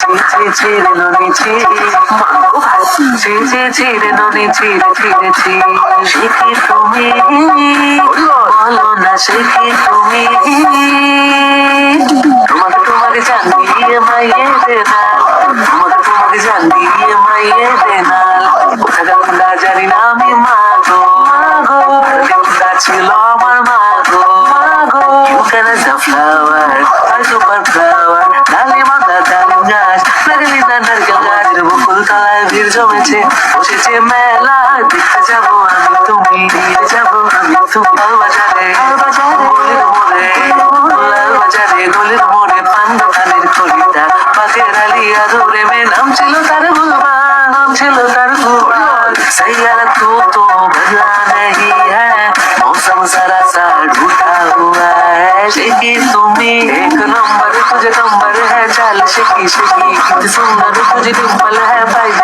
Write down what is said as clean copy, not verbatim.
ছিঁড়ে ননি ছিঁড়ে ছিঁড়ে ননি ছিঁড়ে সে কি তুমি বলো না সে কি তুমি তোমাকে জান দিয়ে মাইয়ে দেনা তোমাকে জান দিয়ে মাইয়ে দেনা কোথাকার খুঁড়া জানি না আমি মাগো খুঁড়া ছিল আমার মাগো You can as a flower, a super flower, ডালে বাঁধা ডালিম গাছ লাগালি না নারকেল গাছের বকুল তলায় ভিড় জমেছে বসেছে মেলা দেখতে যাবো আমি তুমি দেখতে যাবো আমি তুমি গলির মোড়ে লাল বাজারে গলির মোড়ে পান দোকানের খরিদা পাখের আলিয়া ধরে মে নাম ছিল তার ভুলবা নাম ছিল তার ভুলবা सैयारा तो बदला नहीं है मौसम जरा सा रूठा हुआ है शेकी तुम्ही एक नंबर तुझे कंबर है चाल शेकी शेकी किती सुंदर तुझी डिंपल है पाहिजे